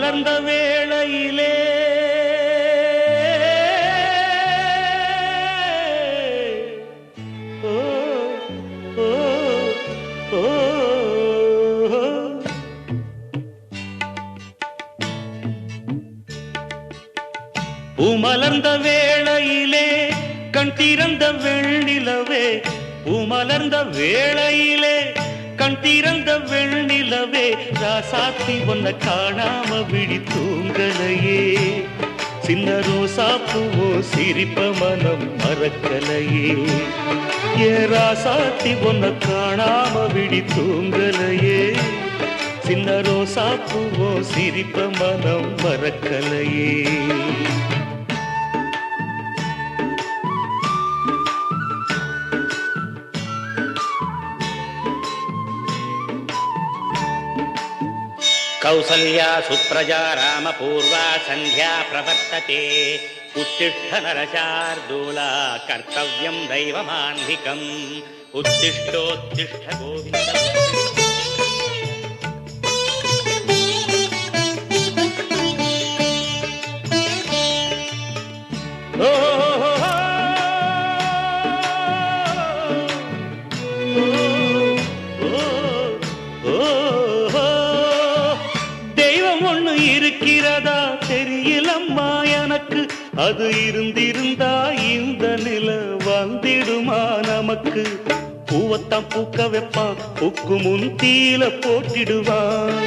மலர்ந்த வேளையிலே பூமலர்ந்த வேளையிலே கண் திறந்த வெண்ணிலவே, பூமலர்ந்த வேளையிலே கண் திறந்த வெண்ணிலவே, ராசாத்தி ஒன்ன காணாம விழி தூங்கலையே, சின்ன ரோசா பூவோ சிரிப்ப மனம் மறக்கலையே, ஏ ராசாத்தி ஒன்ன காணாம விழி தூங்கலையே, சின்ன ரோசா பூவோ சிரிப்ப மனம் மறக்கலையே. कौसल्या सुप्रजा रामपूर्वा संध्या प्रवर्तते, उत्तिष्ठ नरशार्दूला कर्तव्यं दैवमान्धिकम्, उत्तिष्ठोत्तिष्ठ गोविन्द. இருக்கிறதா தெரியலம்மா எனக்கு, அது இருந்திருந்தா இந்த நில வந்திடுமா நமக்கு, பூவத்தான் பூக்க வைப்பான் பூக்கு முன் தீல போட்டிடுவான்,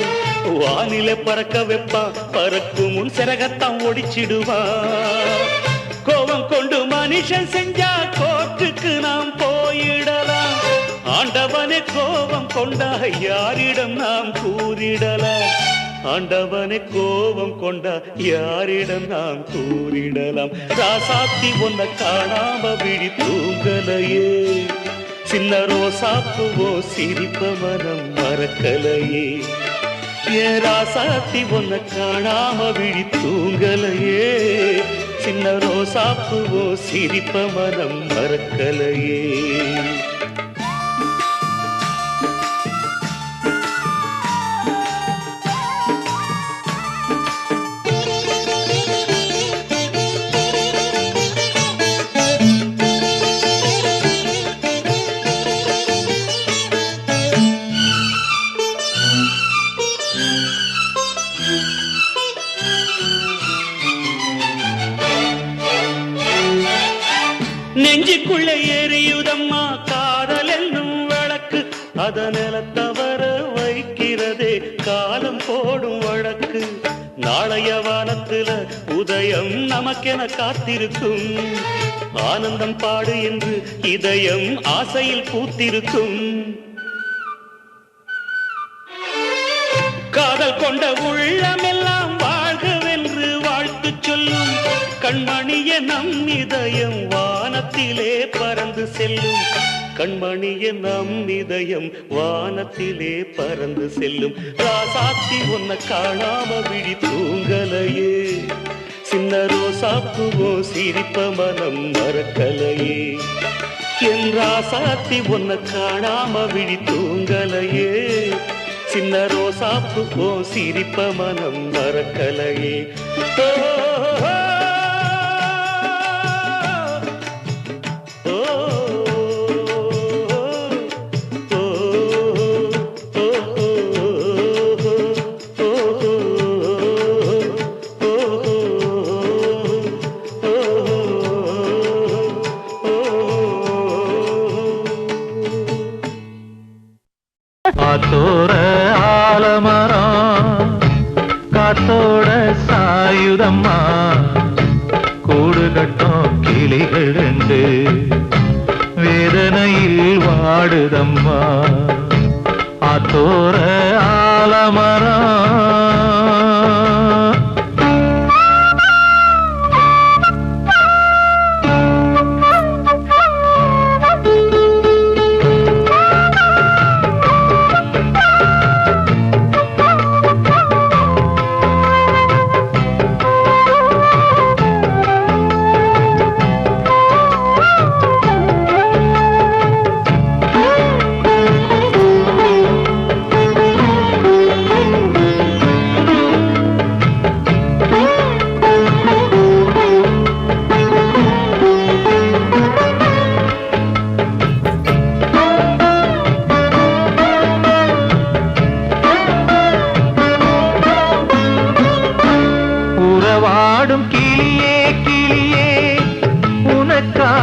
வானில பறக்க வைப்பான் பறக்கு முன் சிறகத்தான் ஒடிச்சிடுவான், கோபம் கொண்டு மனுஷன் செஞ்சா கோட்டுக்கு நாம் போயிடலாம், ஆண்டவனே கோபம் கொண்டா யாரிடம் நாம் கூறிடலாம், ஆண்டவனை கோபம் கொண்டா யாரிடம் நாம் கூறிடலாம், ராசாத்தி ஒன்ன காணாம விழி தூங்கலையே, சின்ன ரோசாப்புவோ சிரிப்ப மனம் மறக்கலையே, ஏ ராசாத்தி ஒன்ன காணாம விழி தூங்கலையே, சின்ன ரோசாப்புவோ சிரிப்ப மனம் மறக்கலையே. நெஞ்சுக்குள்ளே எரியுதம்மா காதல் என்னும் வழக்கு, அதனால தவற வைக்கிறதே காலம் போடும் வழக்கு, நாளைய வானத்துல உதயம் நமக்கென காத்திருக்கும், ஆனந்தம் பாடு என்று இதயம் ஆசையில் பூத்திருக்கும், காதல் கொண்ட உள்ளமெல்லாம் வாழ்கவென்று வாழ்த்து சொல்லும், கண்மணிய நம் இதயம் வானத்திலே பறந்து செல்லும், கண்மணிய நம் இதயம் வானத்திலே பறந்து செல்லும், ராசாத்தி ஒன்ன காணாம விழி தூங்கலையே, சின்ன ரோசாப்புவோ சிரிப்ப மனம் மறக்கலையே, என் ராசாத்தி ஒன்ன காணாம விழி தூங்கலையே, சின்ன ரோசாப்புவோ சிரிப்ப மனம் மறக்கலையே. காத்தோர ஆலமரம் காத்தோட சாயுதம்மா, கூடு கட்டும் கிளிகள் ரெண்டு வேதனையில் வாடுதம்மா, ஆத்தோர ஆலமரம்.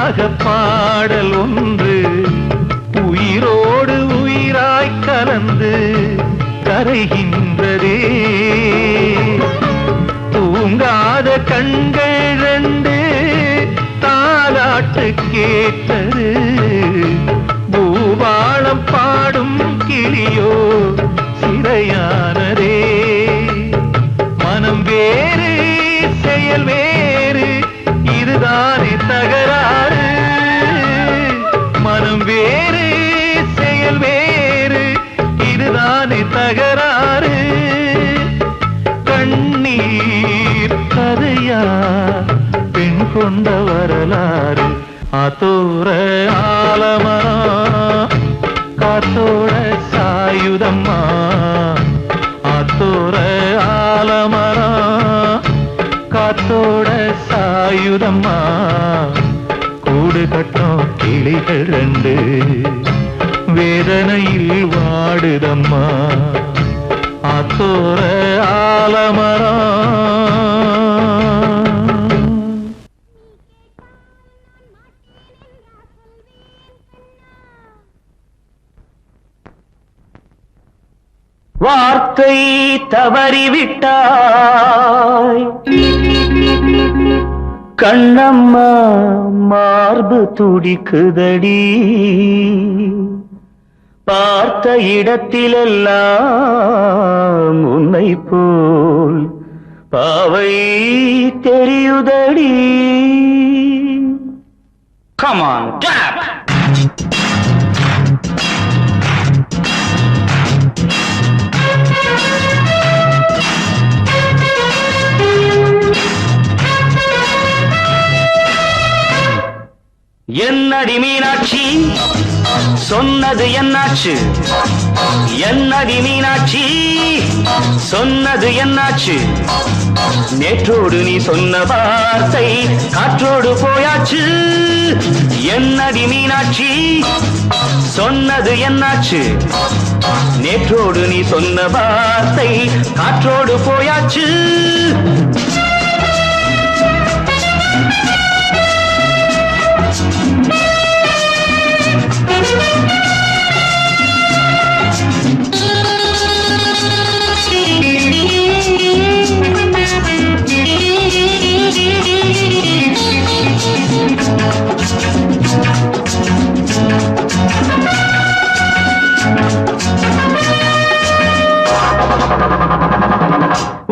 ராக பாடல் ஒன்று உயிரோடு உயிராய் கலந்து கரைகின்றதே. தூங்காத கண்கள் ரெண்டு தாலாட்டு கேட்டது. பூபாளம் பாடும் கிளியோ சிறையானதே. மனம் வேறு செயல் வேறு இதுதானே தகராறு. மனம் வேறு செயல் வேறு இதுதானே தகராறு. கண்ணீர் கதையா பெண் கொண்ட வரலாறு. ஆத்தோர ஆலமரம் காத்தோட சாயுதம்மா. ஆத்தோர ஆலமரம் காத்தோட சாயுதம்மா. கூடு கட்டும் கிளிகள் ரெண்டு வேதனையில் வாடுதம்மா. ஆத்தோர ஆலமரம். வார்த்தை தவறிவிட்டாய் கண்ணம்மா, மார்பு துடிக்குதடி. பார்த்த இடத்திலெல்லாம் உன்னை போல் பாவை தெரியுதடி. Come on, tap! என்னடி மீனாட்சி சொன்னது என்னாச்சு? என்னடி மீனாட்சி சொன்னது என்னாச்சு? நேற்றோடு நீ சொன்ன வார்த்தை காற்றோடு போயாச்சு. என்னடி மீனாட்சி சொன்னது என்னாச்சு? நேற்றோடு நீ சொன்ன வார்த்தை காற்றோடு போயாச்சு.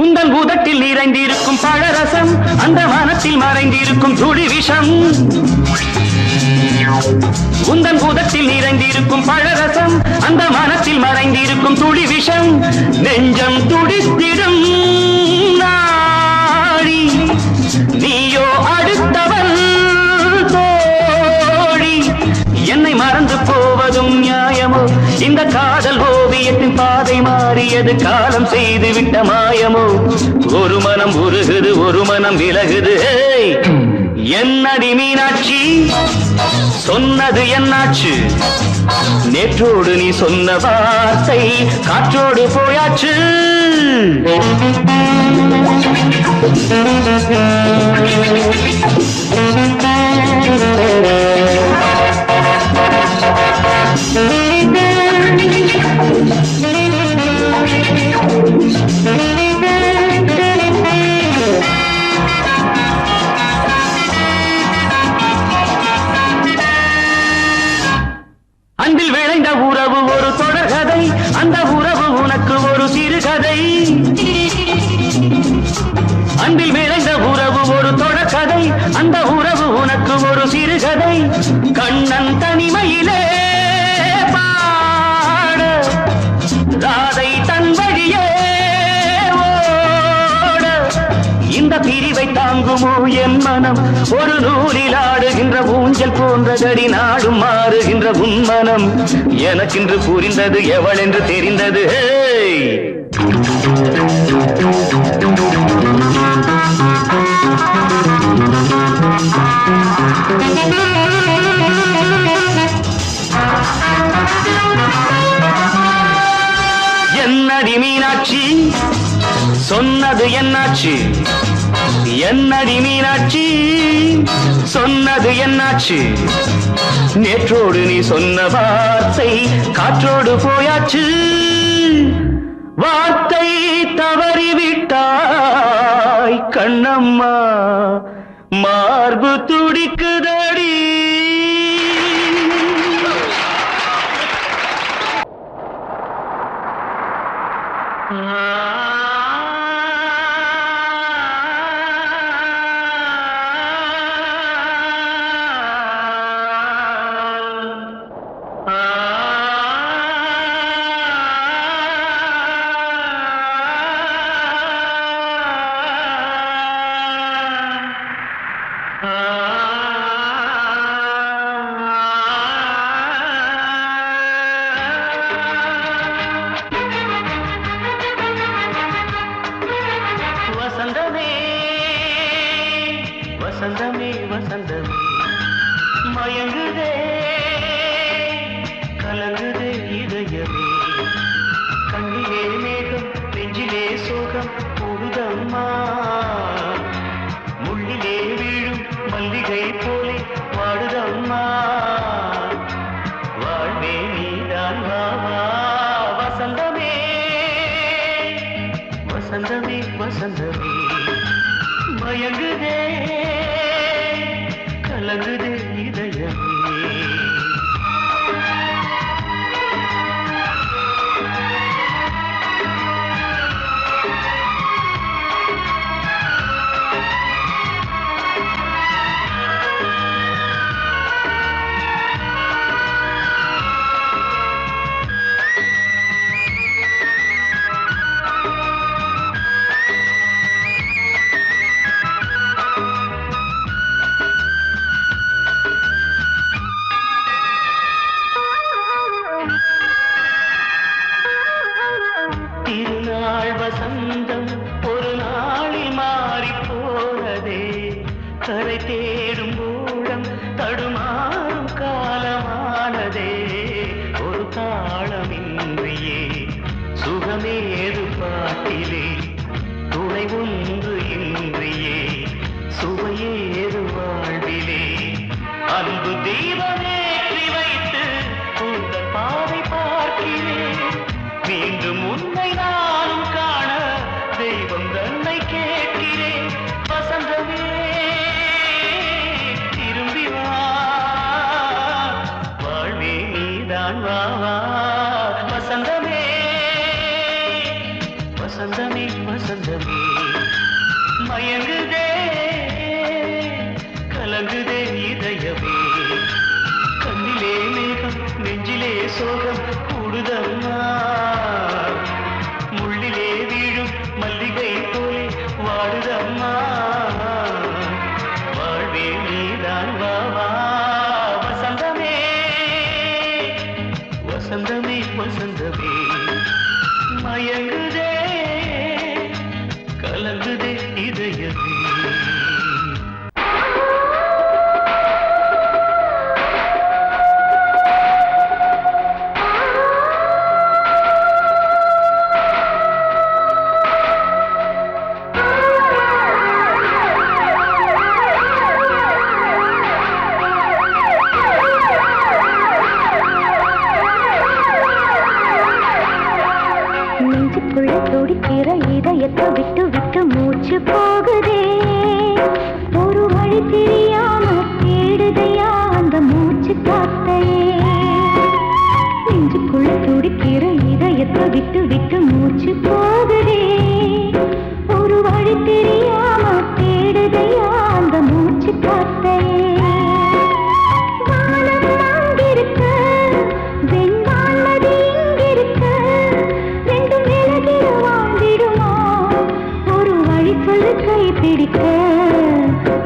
உந்தன் பூதத்தில் நிறைந்திருக்கும் பழரசம் அந்த வானத்தில் மறைந்திருக்கும் துளி விஷம். உந்தன் பூதத்தில் நிறைந்திருக்கும் பழரசம் அந்த வானத்தில் மறைந்திருக்கும் துளி விஷம். நெஞ்சம் துடித்திடும் நாடி நீயோ அடுத்தவள் தோழி. என்னை மறந்து போவதும் நியாயமோ? இந்த காதல் ஓவியத்தின் பாதை மாறியது காலம் செய்து விட்ட மாயமோ? ஒரு மனம் உருகுது ஒரு மனம் விலகுது. என்னடி மீனாட்சி சொன்னது என்னாச்சு? நேற்றோடு நீ சொன்ன வார்த்தை காற்றோடு போயாச்சு. அன்பில் விளைந்த உறவு ஒரு தொடர்கதை, அந்த உறவு உனக்கு ஒரு சிறுகதை. அன்பில் விளைந்த உறவு ஒரு தொடர்கதை, அந்த உறவு உனக்கு ஒரு சிறுகதை. கண்ணன் தனிமையிலே பாட ராதை தன் வழியே ஓட. இந்த பிரிவை தாங்குமோ என் மனம்? ஒரு நூலில் ஆடுகின்ற ஊஞ்சல் போன்றதடி நாடும் மாறுகின்ற உன்மனம். எனக்கென்று புரிந்தது எவள் என்று தெரிந்தது. என்னடி மீனாட்சி சொன்னது என்னாச்சு? என்னடி மீனாட்சி சொன்னது என்னாச்சு நேற்றோடு நீ சொன்ன வார்த்தை காற்றோடு போயாச்சு வார்த்தை தவறிவிட்டாய் கண்ணம்மா மார்பு துடிக்குதடி வசந்தமே வசந்தமே வசந்தமே மயங்குதே கலங்குதே இதயமே கண்ணிலே மேகம் நெஞ்சிலே சோகம் கூடுதம்மா முள்ளிலே வீழும் மல்லிகை போலே வாடுதம்மா வாழ்வே நீதான் வாவா வசந்தமே வசந்தமே வசந்தமே மயங்குதே கலங்குதே இதயமே திருநாள் வசந்தம் ஒரு நாளில் மாறி போனதே கரை தேடும் ஊழம் தடுமாறும் காலமானதே ஒரு தாளமின்றியே சுகமேது பாட்டிலே துணை ஒன்று இன்றியே சுவையேது வாழ்விலே அன்பு தீபமேற்றி வைத்து உங்கள் பாதை பார்க்கிறேன் மீண்டும் உன்னை நானும் காண தெய்வம் தன்னை கேட்கிறேன் வசந்தமே திரும்பி வா வாழ்வே நீதான் வா வசந்தமே வசந்தமே வசந்தமே மயங்குதே கலங்குதே இதயமே கண்ணிலே மேகம் நெஞ்சிலே சோகம் கூடுதம்மா முள்ளிலே வீழும் மல்லிகை போலே வாடுதம்மா வாழ்வே நீதான் வா வசந்தமே வசந்தமே வசந்தமே மயங்குதே கலங்குதே இதயமே நெஞ்சுக்குள்ள துடிக்கிற இதயத்தை விட்டு விட்டு மூச்சு போகுதே ஒரு வழி தெரியாம தேடுதையா அந்த மூச்சு காத்தையே நெஞ்சுக்குள்ள துடிக்கிற இதயத்தை விட்டு விட்டு மூச்சு போகுதே ஒரு வழி தெரியாம தேடுதையா அந்த மூச்சு காத்தையே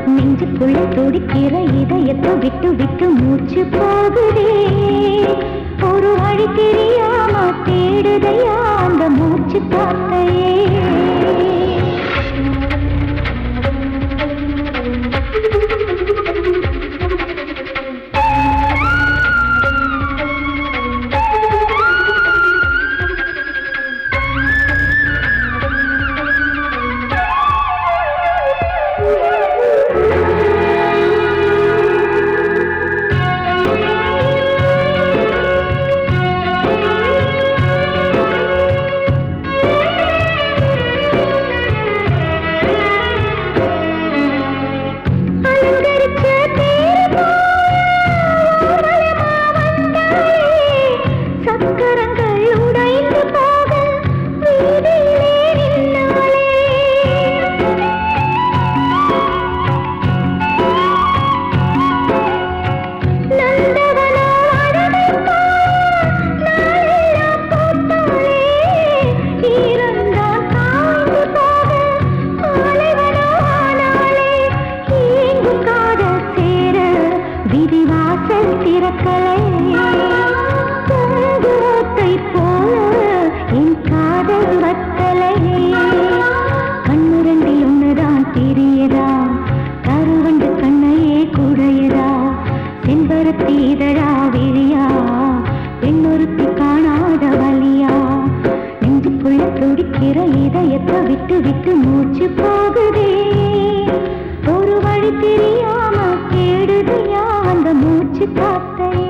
நெஞ்சுக்குள்ள துடிக்கிற இதயத்தை விட்டு விட்டு மூச்சு போகுதே ஒரு வழி தெரியாம தேடுதையா அந்த மூச்சு காத்தையே திறக்கலையே பூங்கோட்டை போல என் காதல் வத்தலையே கண்ணு ரெண்டில் ஒன்றுதான் தெரியதா கருவண்டு கண்ணையே குழையதா செம்பருத்தி இதழா விழியா பெண்ணொருத்தி காணாத வலியா நெஞ்சுக்குள்ள துடிக்கிற இதயத்தை விட்டு விட்டு மூச்சு போகுதே ஒரு வழி தெரியாம தேடுதையா அந்த மூச்சு காத்தையே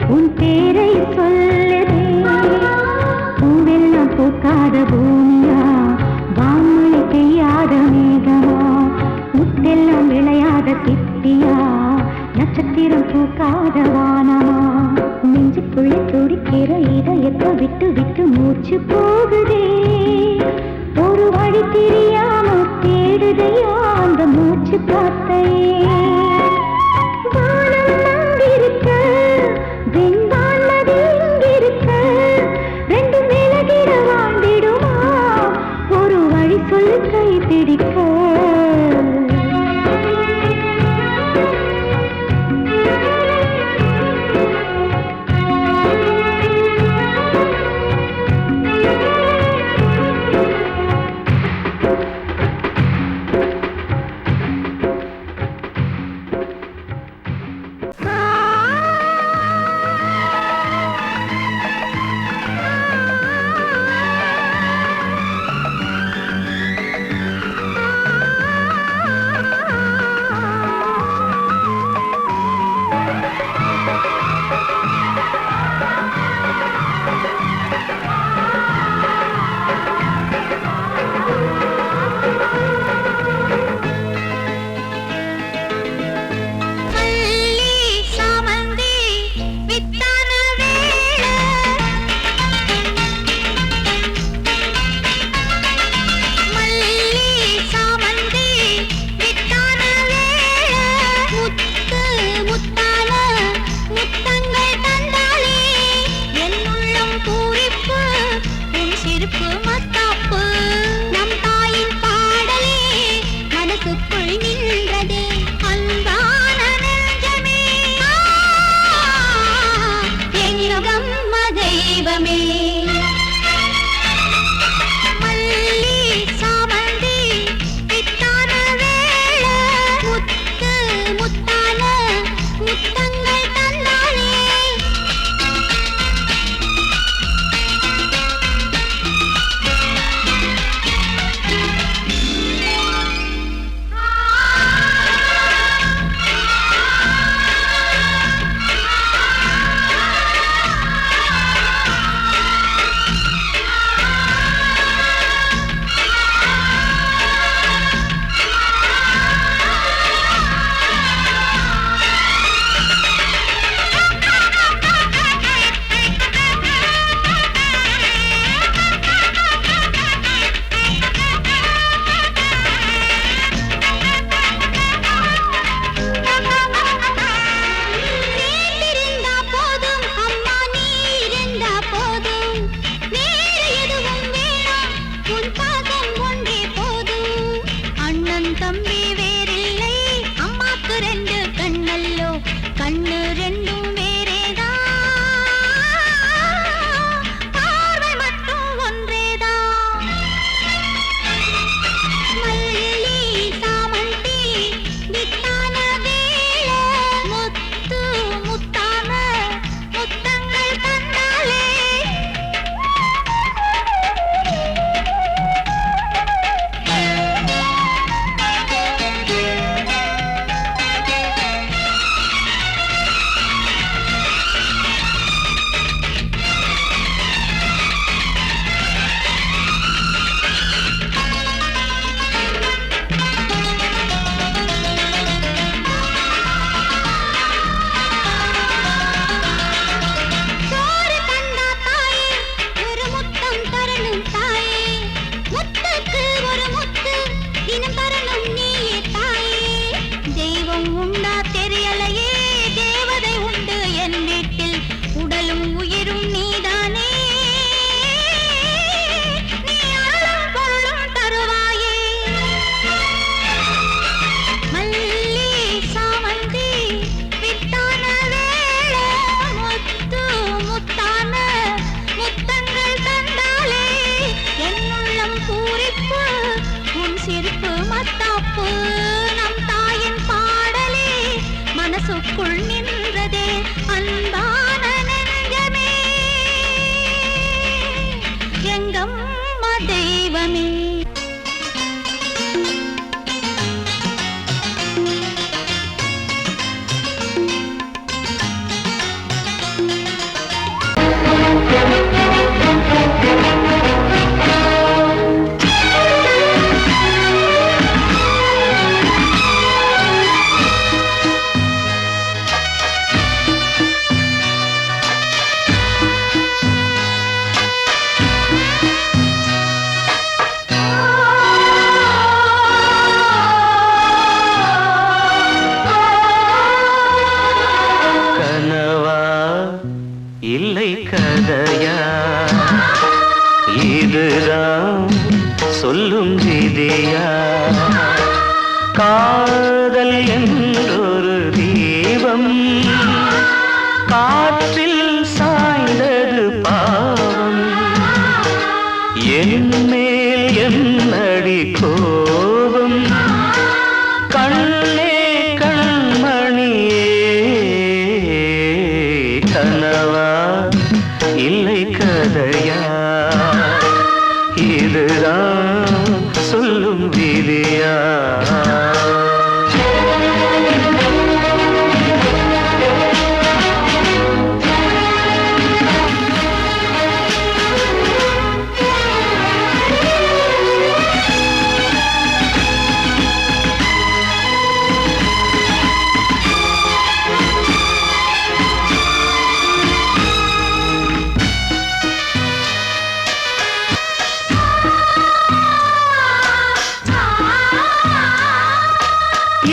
உன் பேரை சொல்லுதே பூவெல்லாம் பூக்காத பூமியா வான்மழை பெய்யாத மேகமா முத்தெல்லாம் விளையாத சிப்பியா நட்சத்திரம் பூக்காத வானமா நெஞ்சுக்குள்ளே துடிக்கிற இதயத்தை விட்டு விட்டு மூச்சு போகுதே ஒரு வழி தெரியாம தேடுதையா அந்த மூச்சு காத்தையே கை பிடிக்க இதுதான் சொல்லும் விதியா காதல் என்றொரு தீபம் காற்றில் சாய்ந்தது பாவம் என் மேல் என்னடி கோபம் கண்ணே கண்மணியே கனவா இல்லை கதையா இதுதான் சொல்லும் விதியா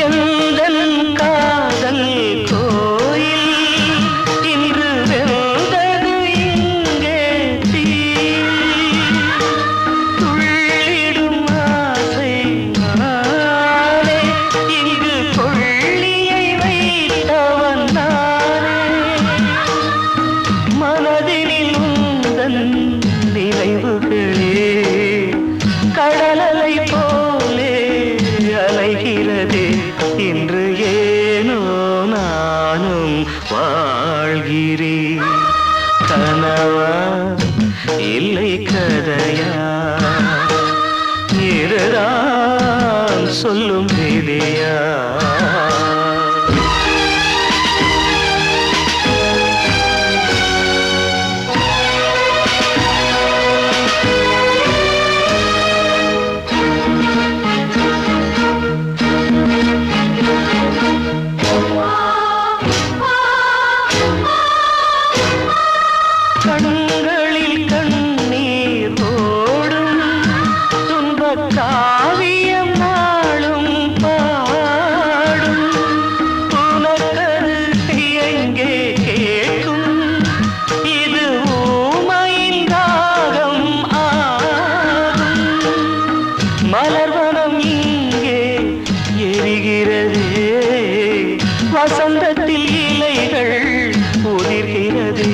எந்தன் காதல் கோயில் இன்று வெந்தது இங்கே தீ துள்ளிடும் ஆசை நானே இங்கு கொள்ளியை வைத்தவன் நானே மனதினில் உந்தன் நினைவுகளே கடலலை போலே அலைகிறதே இன்று ஏனோ நானும் வாழ்கிறேன் கனவா இல்லை கதையா இதுதான் சொல்லும் விதியா கண்களில் கண்ணீர் ஓடும் துன்பக் காவியம் நாளும் பாடும் உனக்கரு எங்கே கேட்கும் இது ஊமையின் தாகம் ஆகும் மலர்வனம் இங்கே எரிகிறதே வசந்தத்தில் இலைகள் உதிர்கிறது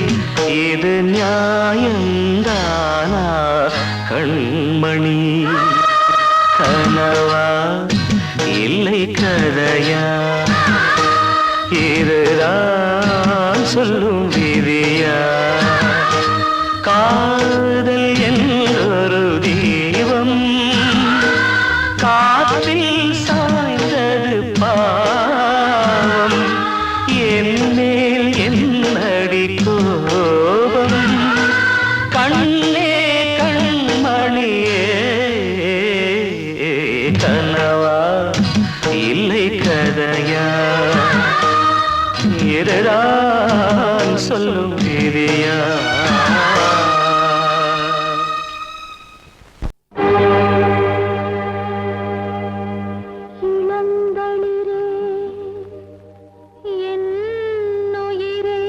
இது நியாயந்தானா கண்மணி கனவா இல்லை கதையா இதுதான் சொல்லும் விதியா காதல் என்றொரு தீபம் காற்றில் சாய்ந்தது பாவம் என் மேல் என்னடி கோபம் கண்ணே கண்மணியே கனவா இல்லை கதையா இதுதான் சொல்லும் விதியா இளந்தளிரே என்னுயிரே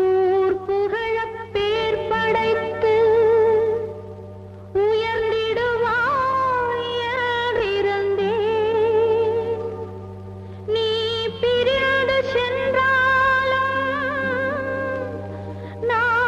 ஊர் புகழப் பேர் படைத்து உயர்ந்திடுவாய் என்றிருந்தேன் நீ பிரிந்து சென்றாலும் நான்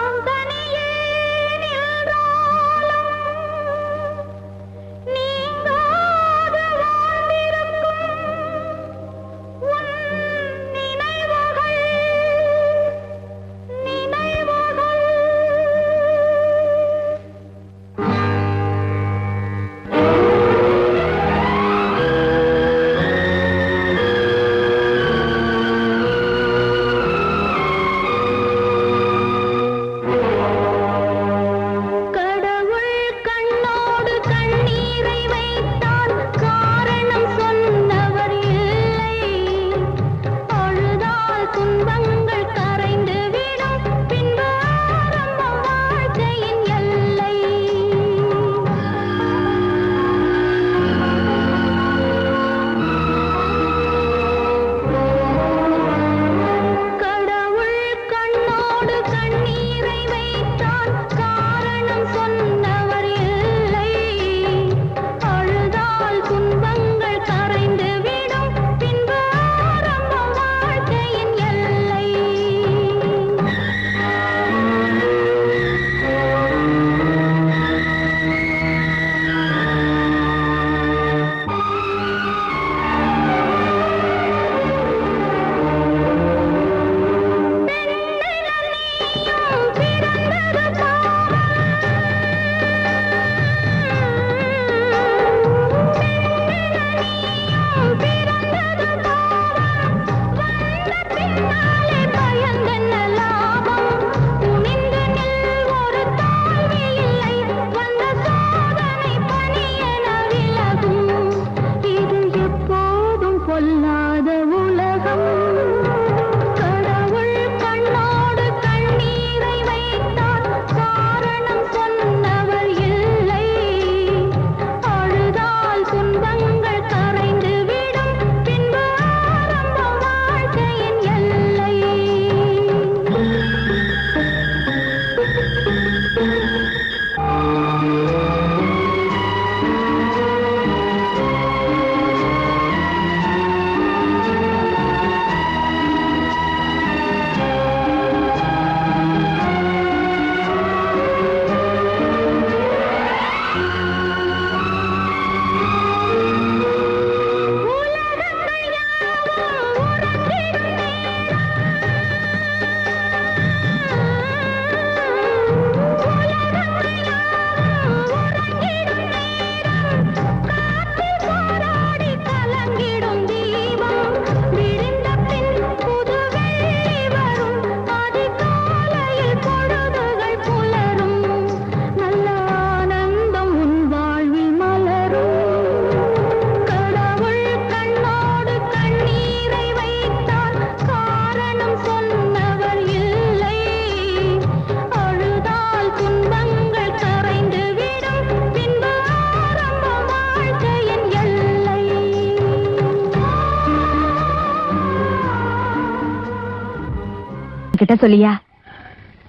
அவகிட்ட சொல்லியா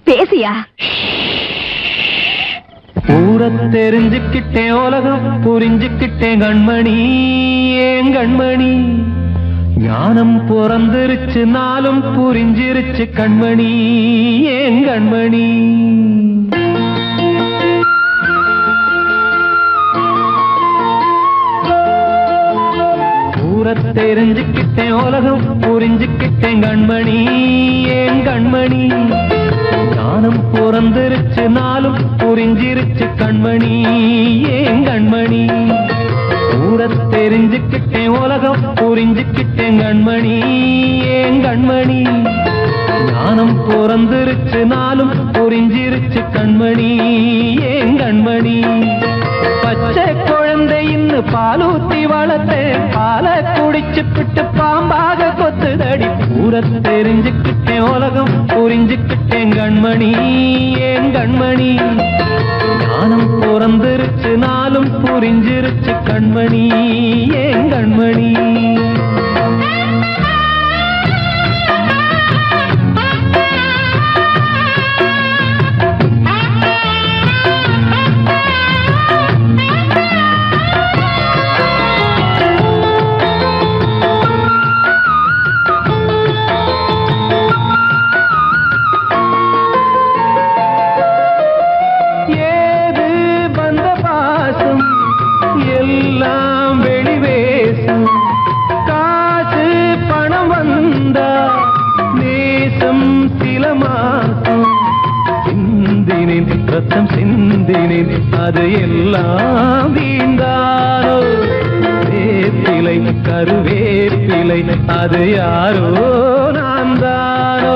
பேசியா? ஊர தெரிஞ்சுக்கிட்டேன் உலகம் புரிஞ்சுக்கிட்டேன் கண்மணி ஏன் கண்மணி ஞானம் பிறந்திருச்சு நாளும் புரிஞ்சிருச்சு கண்மணி ஏன் கண்மணி ஊர தெரிஞ்சுக்கிட்டேன் உலகம் புரிஞ்சுக்கிட்டேன் கண்மணி ஏன் கண்மணி ஞானம் பிறந்திருச்சு நாளும் புரிஞ்சிருச்சு கண்மணி ஏன் கண்மணி ஊர தெரிஞ்சுக்கிட்டேன் உலகம் புரிஞ்சுக்கிட்டேன் கண்மணி ஏன் கண்மணி ஞானம் பிறந்திருச்சு நாளும் புரிஞ்சிருச்சு கண்மணி ஏன் கண்மணி பச்சை குழந்தை இன்னும் பாலூத்தி வளர்த்தேன் பாலை குடிச்சு பிட்டு பாம்பாக கொத்துதடி ஊர தெரிஞ்சுக்கிட்டேன் உலகம் புரிஞ்சுக்கிட்டேன் கண்மணி ஏன் கண்மணி ஞானம் பிறந்திருச்சு நாளும் புரிஞ்சிருச்சு கண்மணி ஏன் கண்மணி அது எல்லாம் வீண்டாரோ வேப்பிலை கருவேப்பிலை அது யாரோ நான் தானோ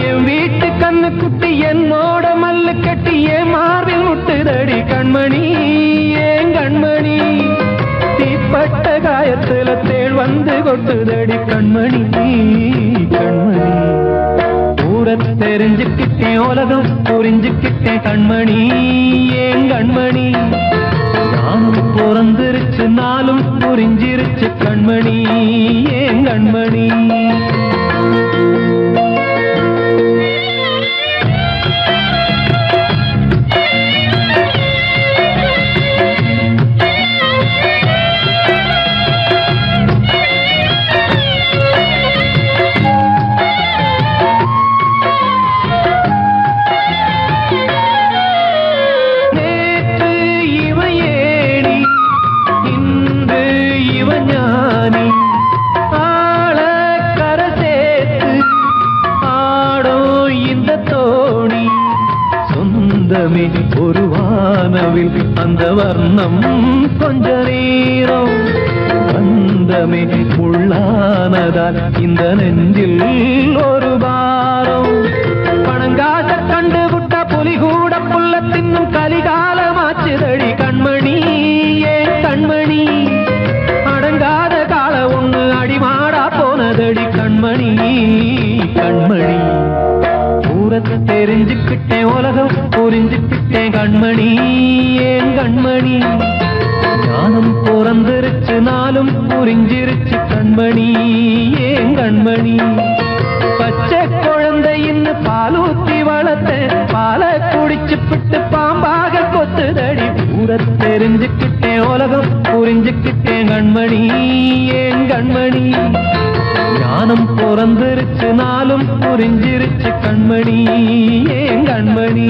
என் வீட்டு கண்ணு குட்டி என்னோட மல்லு கட்டி என் மார்பில் முட்டுதடி கண்மணி ஏன் கண்மணி தீப்பட்ட காயத்துல தேள் வந்து கொட்டுதடி கண்மணி கண்மணி ஊர தெரிஞ்சுக்கிட்டேன் உலகம் புரிஞ்சுக்கிட்டேன் கண்மணி ஏன் கண்மணி ஞானம் பிறந்திருச்சு நாளும் புரிஞ்சிருச்சு கண்மணி ஏன் கண்மணி ஒரு வானவில் அந்த வர்ணம் கொஞ்ச நேரம் பந்தமே உள்ளானதால் இந்த நெஞ்சில் ஒரு பாரம் பணங்காச கண்டு விட்ட புலி கூட புல்ல தின்னும் கலிகாலமாச்சுதடி கண்மணி ஏன் கண்மணி அடங்காத கால ஒண்ணு அடிமாடா போனதடி கண்மணி கண்மணி தெரிஞ்சுக்கிட்டேன் உலகம் புரிஞ்சுக்கிட்டேன் கண்மணி ஏன் கண்மணி ஞானம் பிறந்திருச்சு நாளும் புரிஞ்சிருச்சு கண்மணி ஏன் கண்மணி பச்சை குழந்தை இன்னும் பாலூத்தி வளர்த்தேன் பாலை குடிச்சு பிட்டு பாம்பாக கொத்துதடி ஊர தெரிஞ்சுக்கிட்டேன் உலகம் புரிஞ்சுக்கிட்டேன் கண்மணி ஏன் கண்மணி ஞானம் பிறந்திருச்சு நாளும் புரிஞ்சிருச்சு கண்மணி ஏன் கண்மணி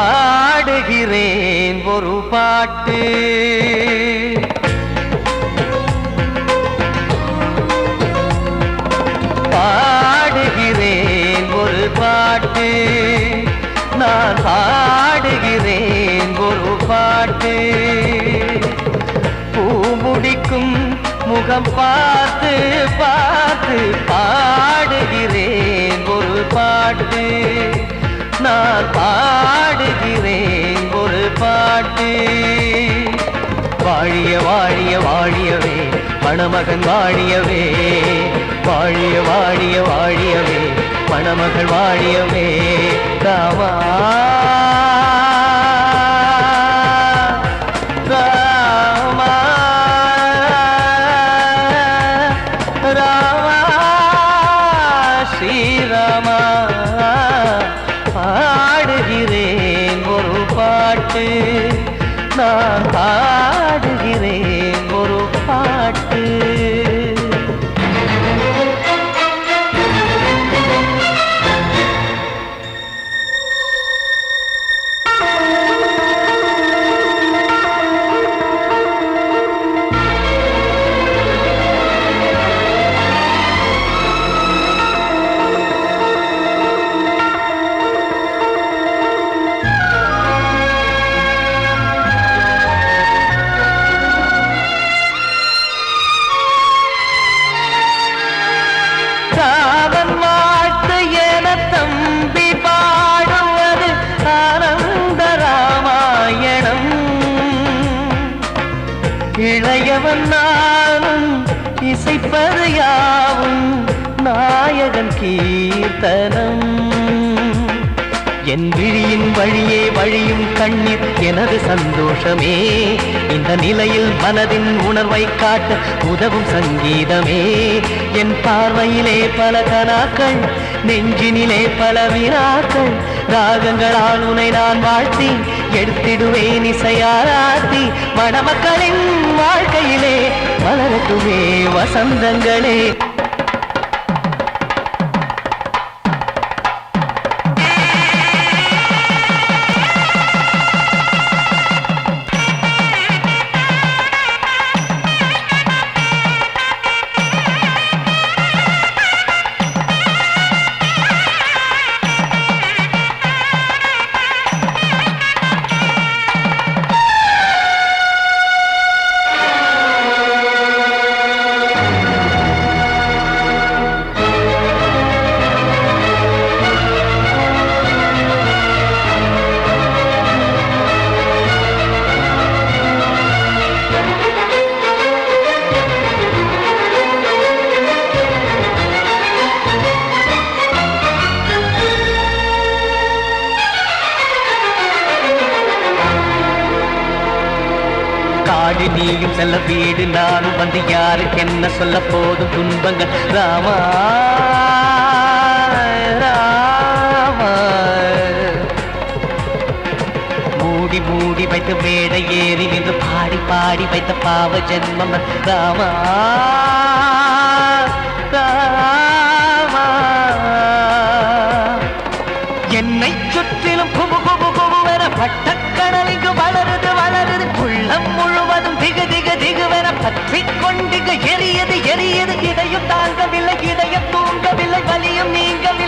பாடுகிறேன் ஒரு பாட்டு பாடுகிறேன் ஒரு பாட்டு நான் பாடுகிறேன் ஒரு பாட்டு பூமுடிக்கும் முகம் பார்த்து பார்த்து பாடுகிறேன் ஒரு பாட்டு நான் பாடுகிறேன் ஒரு பாட்டு வாழிய வாழிய வாழியவே மணமகன் வாழியவே வாழிய வாழிய வாழியவே மணமகள் வாழியவே ராமா ராமா ராமா ஸ்ரீராமா பாடுகிறேன் ஒரு பாட்டு நான் பாடுகிறேன் ஒரு பாட்டு இளையவன் நானும் இசைப்பது யாவும் நாயகன் கீர்த்தனம் என் விழியின் வழியே வழியும் கண்ணீர் எனது சந்தோஷமே இந்த நிலையில் மனதின் உணர்வை காட்ட உதவும் சங்கீதமே என் பார்வையிலே பல கனாக்கள் நெஞ்சினிலே பல வினாக்கள் ராகங்களால் உனை நான் வாழ்த்தி எடுத்திடுவேன் இசையாராத்தி மணமக்களின் வாழ்க்கையிலே மலரட்டுமே வசந்தங்களே காடு நீயும் செல்ல வீடு நானும் வந்து யாருக்கு என்ன சொல்ல போதும் துன்பங்கள் ராமா ராமா மூடி மூடி வைத்து மேடை ஏறி நின்று பாடி பாடி வைத்த பாவ ஜென்மம் ராமா ராமா என்னை சுற்றிலும் குபு குபு குபுவென பட்டக்கடல் இங்கு வளருது வளருது உள்ளம் முழுவதும் திகு திகு திகுவென பற்றிக் கொண்டு எரியது எரியது இதையும் தாங்கவில்லை இதயம் தூங்கவில்லை வலியும் நீங்கவில்லை